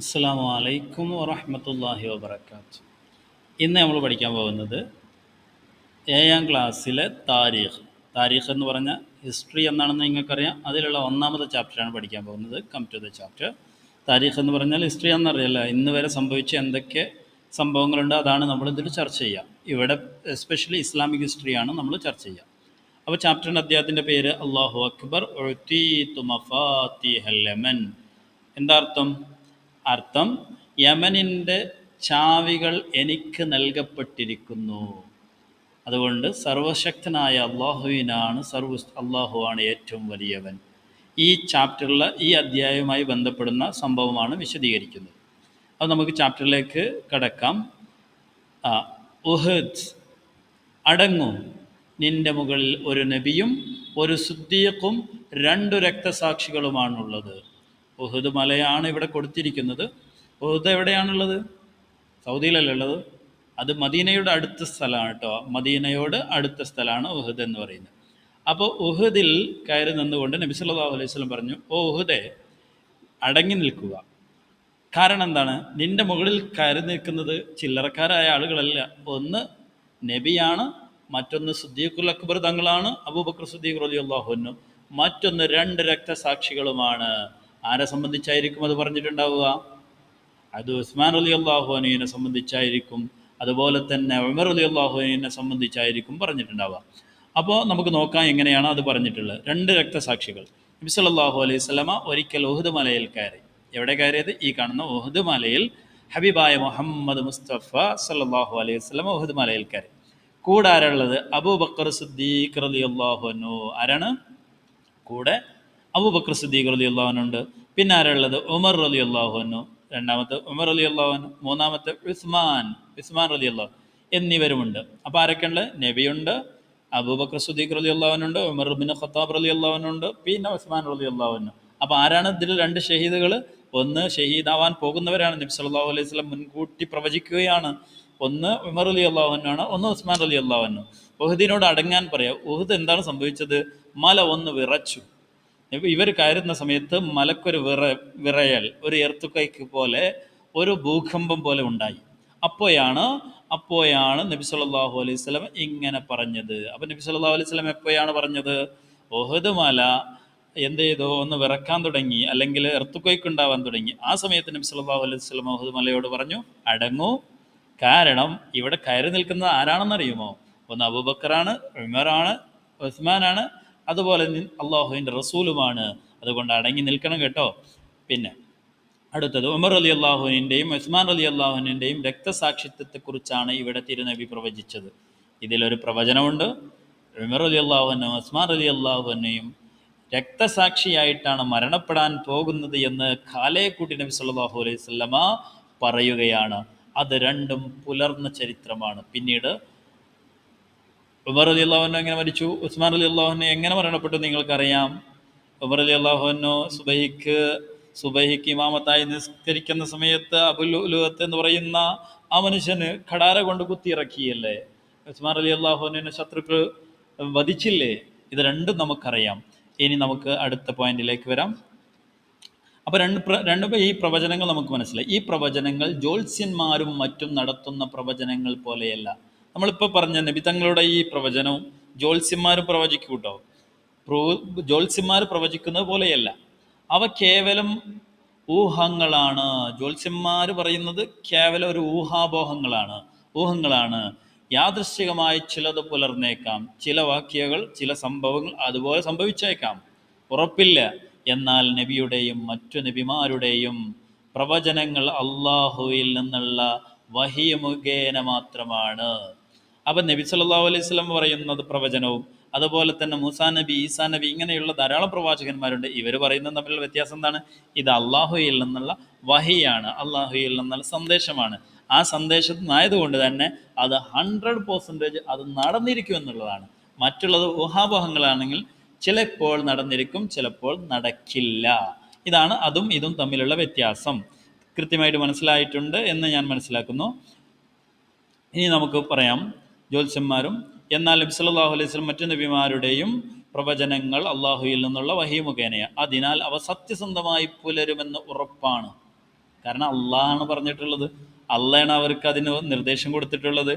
അസ്സലാമു അലൈക്കും വറഹ്മത്തുള്ളാഹി വബറകാത്ത്. ഇന്ന് നമ്മൾ പഠിക്കാൻ പോകുന്നത് 7ാം ക്ലാസ്സിലെ താരീഖ്. താരീഖ് എന്ന് പറഞ്ഞാൽ ഹിസ്റ്ററി എന്നാണെന്ന് നിങ്ങൾക്കറിയാം. അതിലുള്ള ഒന്നാമത്തെ ചാപ്റ്ററാണ് പഠിക്കാൻ പോകുന്നത്. Come to the chapter. താരീഖ് എന്ന് പറഞ്ഞാൽ ഹിസ്റ്ററി എന്നറിയില്ല, ഇന്ന് വരെ സംഭവിച്ച എന്തൊക്കെ സംഭവങ്ങളുണ്ട് അതാണ് നമ്മൾ ഇതിൽ ചർച്ച ചെയ്യുക. ഇവിടെ എസ്പെഷ്യലി ഇസ്ലാമിക് ഹിസ്റ്ററിയാണ് നമ്മൾ ചർച്ച ചെയ്യുക. അപ്പോൾ ചാപ്റ്ററിൻ്റെ അദ്ദേഹത്തിൻ്റെ പേര് അല്ലാഹു അക്ബർ ഉഅ്തീതു മഫാത്തിഹൽ യമൻ. എന്താ അർത്ഥം? അർത്ഥം, യമനിൻ്റെ ചാവികൾ എനിക്ക് നൽകപ്പെട്ടിരിക്കുന്നു. അതുകൊണ്ട് സർവശക്തനായ അള്ളാഹുവിനാണ് അള്ളാഹുവാണ് ഏറ്റവും വലിയവൻ. ഈ ചാപ്റ്ററിൽ ഈ അധ്യായവുമായി ബന്ധപ്പെടുന്ന സംഭവമാണ് വിശദീകരിക്കുന്നത്. അത് നമുക്ക് ചാപ്റ്ററിലേക്ക് കടക്കാം. ഉഹദ്, അടങ്ങും, നിന്റെ മുകളിൽ ഒരു നബിയും ഒരു സിദ്ദീഖും 2 രക്തസാക്ഷികളുമാണുള്ളത്. ഉഹദ് മലയാണ് ഇവിടെ കൊടുത്തിരിക്കുന്നത്. ഉഹദ് എവിടെയാണുള്ളത്? സൗദിയിലല്ല ഉള്ളത്, അത് മദീനയുടെ അടുത്ത സ്ഥലമാണ് കേട്ടോ. മദീനയോട് അടുത്ത സ്ഥലമാണ് ഉഹദ് എന്ന് പറയുന്നത്. അപ്പോൾ ഉഹദിൽ കയറി നിന്നുകൊണ്ട് നബി സല്ലല്ലാഹു അലൈഹി വസല്ലം പറഞ്ഞു, ഓ ഉഹദേ, അടങ്ങി നിൽക്കുക. കാരണം എന്താണ്? നിന്റെ മുകളിൽ കയറി നിൽക്കുന്നത് ചില്ലറക്കാരായ ആളുകളല്ല. ഒന്ന് നബിയാണ്, മറ്റൊന്ന് സിദ്ദീഖുൽ അക്ബർ തങ്ങളാണ്, അബൂബക്കർ സിദ്ദീഖ് റളിയല്ലാഹു അൻഹു, മറ്റൊന്ന് 2 രക്തസാക്ഷികളുമാണ്. ആരെ സംബന്ധിച്ചായിരിക്കും അത് പറഞ്ഞിട്ടുണ്ടാവുക? അത് ഉസ്മാൻ റളിയല്ലാഹു അൻഹുവിനെ സംബന്ധിച്ചായിരിക്കും, അതുപോലെ തന്നെ ഉമർ റളിയല്ലാഹു അൻഹുവിനെ സംബന്ധിച്ചായിരിക്കും പറഞ്ഞിട്ടുണ്ടാവുക. അപ്പോൾ നമുക്ക് നോക്കാം എങ്ങനെയാണ് അത് പറഞ്ഞിട്ടുള്ളത്. 2 രക്തസാക്ഷികൾ. നബി സല്ലല്ലാഹു അലൈഹി വസല്ലമ ഒരിക്കൽ ഉഹദ് മലയിൽ കയറി. എവിടെ കയറിയത്? ഈ കാണുന്ന ഉഹദ് മലയിൽ ഹബീബായ മുഹമ്മദ് മുസ്തഫ സല്ലല്ലാഹു അലൈഹി വസല്ലമ ഉഹദ് മലയിൽ കയറി. കൂടെ ആരുള്ളത്? അബൂബക്കർ സിദ്ദീഖ് റളിയല്ലാഹു അൻഹു. ആരാണ് കൂടെ? അബൂബക്കർ സിദ്ദീഖ് റളിയല്ലാഹു അൻഹു ഉണ്ട്. പിന്നെ ആരുള്ളത്? ഉമർ റളിയല്ലാഹു അൻഹു. രണ്ടാമത്തെ ഉമർ റളിയല്ലാഹു അൻഹു. മൂന്നാമത്തെ ഉസ്മാൻ റളിയല്ലാഹു എന്നിവരുമുണ്ട്. അപ്പോൾ ആരൊക്കെയുണ്ട്? നബിയുണ്ട്, അബൂബക്കർ സിദ്ദീഖ് റളിയല്ലാഹു അൻഹു ഉണ്ട്, ഉമർ ഇബ്നു ഖത്താബ് റളിയല്ലാഹു അൻഹു ഉണ്ട്, പിന്നെ ഉസ്മാൻ റളിയല്ലാഹു അൻഹു. അപ്പോൾ ആരാണ് ഇതിൽ 2 ഷഹീദുകൾ? ഒന്ന് ഷഹീദാവാൻ പോകുന്നവരാണ്. നബി സല്ലല്ലാഹു അലൈഹി വസല്ലം മുൻകൂട്ടി പ്രവചിക്കുകയാണ്. ഒന്ന് ഉമർ റളിയല്ലാഹു അൻഹു ആണ്, ഒന്ന് ഉസ്മാൻ റളിയല്ലാഹു അൻഹു. ഉഹദിനോട് അടങ്ങാൻ പറയാം. ഉഹദ് എന്താണ് സംഭവിച്ചത്? മല ഒന്ന് വിറച്ചു. ഇവർ കയറുന്ന സമയത്ത് മലക്കൊരു വിറയൽ, ഒരു എർത്തുകൈക്ക് പോലെ, ഒരു ഭൂകമ്പം പോലെ ഉണ്ടായി. അപ്പോഴാണ് നബി സല്ലല്ലാഹു അലൈഹി വസല്ലം ഇങ്ങനെ പറഞ്ഞത്. അപ്പം നബി സല്ലല്ലാഹു അലൈഹി വസല്ലം എപ്പോഴാണ് പറഞ്ഞത്? ഉഹദ് മല എന്ത് ചെയ്തു? ഒന്ന് വിറക്കാൻ തുടങ്ങി, അല്ലെങ്കിൽ എർത്തുകൈക്ക് ഉണ്ടാവാൻ തുടങ്ങി. ആ സമയത്ത് നബി സല്ലല്ലാഹു അലൈഹി വസല്ലം ഉഹദ് മലയോട് പറഞ്ഞു, അടങ്ങൂ. കാരണം ഇവിടെ കയറി നിൽക്കുന്നത് ആരാണെന്നറിയുമോ? ഒന്ന് അബൂബക്കറാണ്, ഉമറാണ്, ഉസ്മാനാണ്, അതുപോലെ അള്ളാഹുവിൻ്റെ റസൂലുമാണ്. അതുകൊണ്ട് അടങ്ങി നിൽക്കണം കേട്ടോ. പിന്നെ അടുത്തത് ഉമർ റളിയല്ലാഹുവിൻ്റെയും ഉസ്മാൻ റളിയല്ലാഹുവിൻ്റെയും രക്തസാക്ഷിത്വത്തെക്കുറിച്ചാണ് ഇവിടെ തിരുനബി പ്രവചിച്ചത്. ഇതിലൊരു പ്രവചനമുണ്ട്. ഉമർ റളിയല്ലാഹുവിനും ഉസ്മാൻ റളിയല്ലാഹുവിനെയും രക്തസാക്ഷിയായിട്ടാണ് മരണപ്പെടാൻ പോകുന്നത് എന്ന് കാലേക്കൂട്ടി നബി സല്ലല്ലാഹു അലൈഹി വസല്ലമ പറയുകയാണ്. അത് രണ്ടും പുലർന്ന ചരിത്രമാണ്. പിന്നീട് ഉമർ റളിയല്ലാഹു അൻഹു എങ്ങനെ മരിച്ചു, ഉസ്മാൻ റളിയല്ലാഹു അൻഹു എങ്ങനെ മരണപ്പെട്ടു നിങ്ങൾക്കറിയാം. ഉമർ റളിയല്ലാഹു അൻഹു സുബഹിക്ക് ഇമാമത്തായി നിസ്കരിക്കുന്ന സമയത്ത് അബുലുഅത്ത് എന്ന് പറയുന്ന ആ മനുഷ്യന് ഖടാര കൊണ്ട് കുത്തിയിറക്കിയല്ലേ. ഉസ്മാൻ റളിയല്ലാഹു അൻഹുവിനെ ശത്രുക്കൾ വധിച്ചില്ലേ. ഇത് രണ്ടും നമുക്കറിയാം. ഇനി നമുക്ക് അടുത്ത പോയിന്റിലേക്ക് വരാം. അപ്പോൾ രണ്ട് ഈ പ്രവചനങ്ങൾ നമുക്ക് മനസ്സിലായി. ഈ പ്രവചനങ്ങൾ ജ്യോത്സ്യന്മാരും മറ്റും നടത്തുന്ന പ്രവചനങ്ങൾ പോലെയല്ല. നമ്മളിപ്പോൾ പറഞ്ഞ നബി തങ്ങളുടെ ഈ പ്രവചനവും ജ്യോത്സ്യന്മാരും പ്രവചിക്കൂട്ടോ. ജ്യോത്സ്യന്മാർ പ്രവചിക്കുന്നത് പോലെയല്ല. അവ കേവലം ഊഹങ്ങളാണ്. ജ്യോത്സ്യന്മാർ പറയുന്നത് കേവലം ഒരു ഊഹങ്ങളാണ്. യാദൃശ്ചികമായി ചിലത് പുലർന്നേക്കാം. ചില വാക്യങ്ങൾ, ചില സംഭവങ്ങൾ അതുപോലെ സംഭവിച്ചേക്കാം, ഉറപ്പില്ല. എന്നാൽ നബിയുടെയും മറ്റു നബിമാരുടെയും പ്രവചനങ്ങൾ അള്ളാഹുവിൽ നിന്നുള്ള വഹി മുഖേന മാത്രമാണ്. അപ്പം നബി സല്ലല്ലാഹു അലൈഹി വസല്ലം പറയുന്നത് പ്രവചനവും, അതുപോലെ തന്നെ മൂസാ നബി, ഈസാ നബി, ഇങ്ങനെയുള്ള ധാരാളം പ്രവാചകന്മാരുണ്ട്. ഇവർ പറയുന്നത് തമ്മിലുള്ള വ്യത്യാസം എന്താണ്? ഇത് അള്ളാഹുവിൽ നിന്നുള്ള വഹിയാണ്, അള്ളാഹുവിൽ നിന്നുള്ള സന്ദേശമാണ്. ആ സന്ദേശമായതുകൊണ്ട് തന്നെ അത് 100% അത് നടന്നിരിക്കും എന്നുള്ളതാണ്. മറ്റുള്ളത് ഊഹാപോഹങ്ങളാണെങ്കിൽ ചിലപ്പോൾ നടന്നിരിക്കും, ചിലപ്പോൾ നടക്കില്ല. ഇതാണ് അതും ഇതും തമ്മിലുള്ള വ്യത്യാസം. കൃത്യമായിട്ട് മനസ്സിലായിട്ടുണ്ട് എന്ന് ഞാൻ മനസ്സിലാക്കുന്നു. ഇനി നമുക്ക് പറയാം ജ്യോത്സ്യന്മാരും. എന്നാൽ നബി സല്ലല്ലാഹു അലൈഹി വസല്ലം മറ്റു നബിമാരുടെയും പ്രവചനങ്ങൾ അള്ളാഹുവിൽ നിന്നുള്ള വഹി മുഖേനയാണ്. അതിനാൽ അവ സത്യസന്ധമായി പുലരുമെന്ന് ഉറപ്പാണ്. കാരണം അള്ളാഹാണ് പറഞ്ഞിട്ടുള്ളത്, അള്ളയാണ് അവർക്ക് അതിന് നിർദ്ദേശം കൊടുത്തിട്ടുള്ളത്.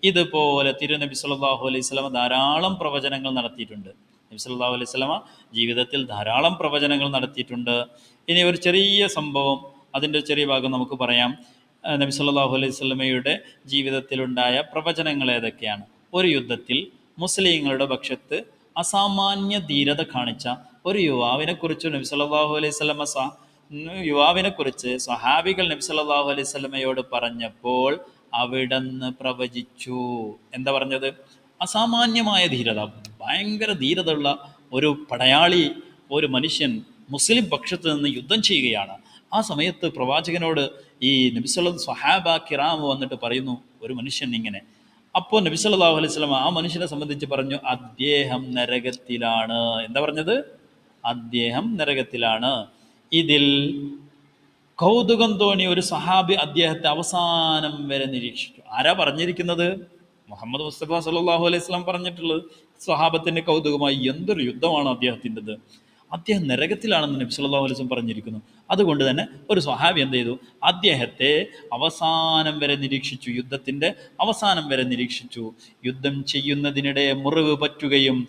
ഇതുപോലെ തിരുനബി സല്ലല്ലാഹു അലൈഹി വസല്ലമ ധാരാളം പ്രവചനങ്ങൾ നടത്തിയിട്ടുണ്ട്. നബി സല്ലല്ലാഹു അലൈഹി വസല്ലമ ജീവിതത്തിൽ ധാരാളം പ്രവചനങ്ങൾ നടത്തിയിട്ടുണ്ട്. ഇനി ഒരു ചെറിയ സംഭവം, അതിൻ്റെ ചെറിയ ഭാഗം നമുക്ക് പറയാം. നബി സല്ലല്ലാഹു അലൈഹി വസല്ലമയുടെ ജീവിതത്തിലുണ്ടായ പ്രവചനങ്ങൾ ഏതൊക്കെയാണ്? ഒരു യുദ്ധത്തിൽ മുസ്ലിങ്ങളുടെ പക്ഷത്ത് അസാമാന്യ ധീരത കാണിച്ച ഒരു യുവാവിനെക്കുറിച്ച് നബി സല്ലല്ലാഹു അലൈഹി വസല്ലമ യുവാവിനെക്കുറിച്ച് സ്വഹാബികൾ നബി സല്ലല്ലാഹു അലൈഹി വസല്ലമയോട് പറഞ്ഞപ്പോൾ അവിടുന്ന് പ്രവചിച്ചു. എന്താ പറഞ്ഞത്? അസാമാന്യമായ ധീരത, ഭയങ്കര ധീരതയുള്ള ഒരു പടയാളി, ഒരു മനുഷ്യൻ മുസ്ലിം പക്ഷത്ത് നിന്ന് യുദ്ധം ചെയ്യുകയാണ്. ആ സമയത്ത് പ്രവാചകനോട് ഈ നബി സ്വഹാബ കിറാം വന്നിട്ട് പറയുന്നു ഒരു മനുഷ്യൻ ഇങ്ങനെ. അപ്പോൾ നബി സല്ലല്ലാഹു അലൈഹി വസല്ലം ആ മനുഷ്യനെ സംബന്ധിച്ച് പറഞ്ഞു, അദ്ദേഹം നരകത്തിലാണ്. എന്താ പറഞ്ഞത്? അദ്ദേഹം നരകത്തിലാണ്. ഇതിൽ കൗതുകം തോന്നിയ ഒരു സഹാബി അദ്ദേഹത്തെ അവസാനം വരെ നിരീക്ഷിച്ചു. ആരാ പറഞ്ഞിരിക്കുന്നത്? മുഹമ്മദ് മുസ്തഫ സല്ലല്ലാഹു അലൈഹി വസല്ലം പറഞ്ഞിട്ടുള്ളത്. സ്വഹാബത്തിന് കൗതുകമായി, എന്തൊരു യുദ്ധമാണ് അദ്ദേഹത്തിൻ്റെത്, അദ്ദേഹം നരകത്തിലാണെന്ന് നബി സല്ലല്ലാഹു അലൈഹി വസല്ലം പറഞ്ഞിരിക്കുന്നു. അതുകൊണ്ട് തന്നെ ഒരു സ്വഹാബി എന്ത് ചെയ്തു? അദ്ദേഹത്തെ അവസാനം വരെ നിരീക്ഷിച്ചു, യുദ്ധത്തിൻ്റെ അവസാനം വരെ നിരീക്ഷിച്ചു. യുദ്ധം ചെയ്യുന്നതിനിടെ മുറിവ് പറ്റുകയും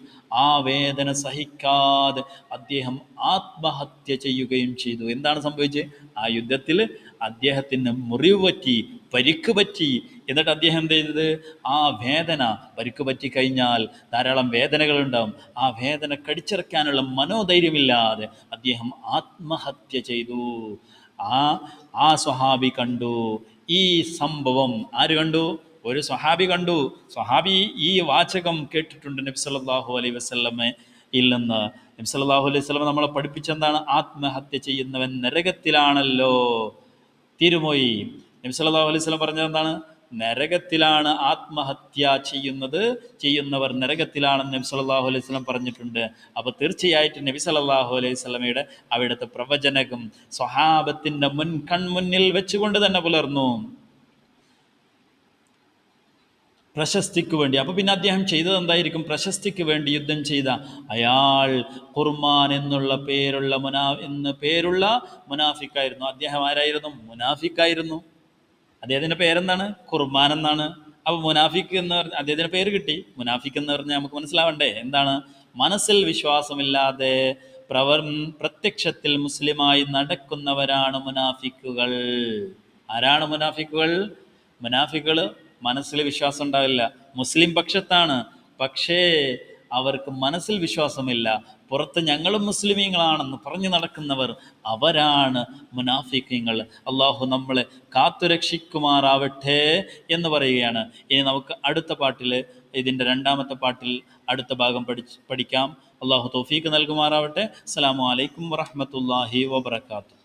ആ വേദന സഹിക്കാതെ അദ്ദേഹം ആത്മഹത്യ ചെയ്യുകയും ചെയ്തു. എന്താണ് സംഭവിച്ചത്? ആ യുദ്ധത്തിൽ അദ്ദേഹത്തിന് മുറിവ് പറ്റി, പരിക്ക് പറ്റി. എന്നിട്ട് അദ്ദേഹം എന്ത് ചെയ്തത്? ആ വേദന, പരിക്ക് പറ്റി കഴിഞ്ഞാൽ ധാരാളം വേദനകളുണ്ടാവും, ആ വേദന കടിച്ചിറക്കാനുള്ള മനോധൈര്യമില്ലാതെ അദ്ദേഹം ആത്മഹത്യ ചെയ്തു. ആ സ്വഹാബി കണ്ടു ഈ സംഭവം. ആര് കണ്ടു? ഒരു സ്വഹാബി കണ്ടു. സ്വഹാബി ഈ വാചകം കേട്ടിട്ടുണ്ട് നബി സല്ലല്ലാഹു അലൈഹി വസല്ലമയിൽ നിന്ന്. നബി സല്ലല്ലാഹു അലൈഹി വസല്ലമ നമ്മളെ പഠിപ്പിച്ചെന്താണ്? ആത്മഹത്യ ചെയ്യുന്നവൻ നരകത്തിലാണല്ലോ. തിരുമൊഴി. നബി സല്ലല്ലാഹു അലൈഹി വസല്ലം പറഞ്ഞത് എന്താണ്? നരകത്തിലാണ് ആത്മഹത്യ ചെയ്യുന്നവർ നരകത്തിലാണെന്ന് നബി സല്ലല്ലാഹു അലൈഹി വസല്ലം പറഞ്ഞിട്ടുണ്ട്. അപ്പോൾ തീർച്ചയായിട്ടും നബി സല്ലല്ലാഹു അലൈഹി വസല്ലമയുടെ അവിടുത്തെ പ്രവചനകം സ്വഹാബത്തിൻ്റെ കൺമുന്നിൽ വെച്ചുകൊണ്ട് തന്നെ പുലർന്നു, പ്രശസ്തിക്ക് വേണ്ടി. അപ്പോൾ പിന്നെ അദ്ദേഹം ചെയ്തത് എന്തായിരിക്കും? പ്രശസ്തിക്ക് വേണ്ടി യുദ്ധം ചെയ്ത അയാൾ ഖുർമാൻ എന്നുള്ള പേരുള്ള മുനാഫിക്കായിരുന്നു. അദ്ദേഹം ആരായിരുന്നു? മുനാഫിക്കായിരുന്നു. അദ്ദേഹത്തിൻ്റെ പേരെന്താണ്? ഖുർമാൻ എന്നാണ്. അപ്പോൾ മുനാഫിക്ക് എന്ന് പറഞ്ഞ അദ്ദേഹത്തിൻ്റെ പേര് കിട്ടി. മുനാഫിക്ക് എന്ന് പറഞ്ഞാൽ നമുക്ക് മനസ്സിലാവണ്ടേ എന്താണ്? മനസ്സിൽ വിശ്വാസമില്ലാതെ പ്രത്യക്ഷത്തിൽ മുസ്ലിമായി നടക്കുന്നവരാണ് മുനാഫിക്കുകൾ. ആരാണ് മുനാഫിക്കുകൾ? മുനാഫിക്കുകൾ മനസ്സിൽ വിശ്വാസം ഉണ്ടാവില്ല, മുസ്ലിം പക്ഷത്താണ്, പക്ഷേ അവർക്ക് മനസ്സിൽ വിശ്വാസമില്ല. പുറത്ത് ഞങ്ങളും മുസ്ലിമീങ്ങളാണെന്ന് പറഞ്ഞു നടക്കുന്നവർ, അവരാണ് മുനാഫിക്കീങ്ങൾ. അള്ളാഹു നമ്മളെ കാത്തുരക്ഷിക്കുമാറാവട്ടെ എന്ന് പറയുകയാണ്. ഇനി നമുക്ക് അടുത്ത പാട്ടിൽ, ഇതിൻ്റെ രണ്ടാമത്തെ പാട്ടിൽ അടുത്ത ഭാഗം പഠിക്കാം. അള്ളാഹു തൗഫീക്ക് നൽകുമാറാവട്ടെ. അസ്സലാമു അലൈക്കും വറഹ്മത്തുള്ളാഹി വബറകാതുഹു.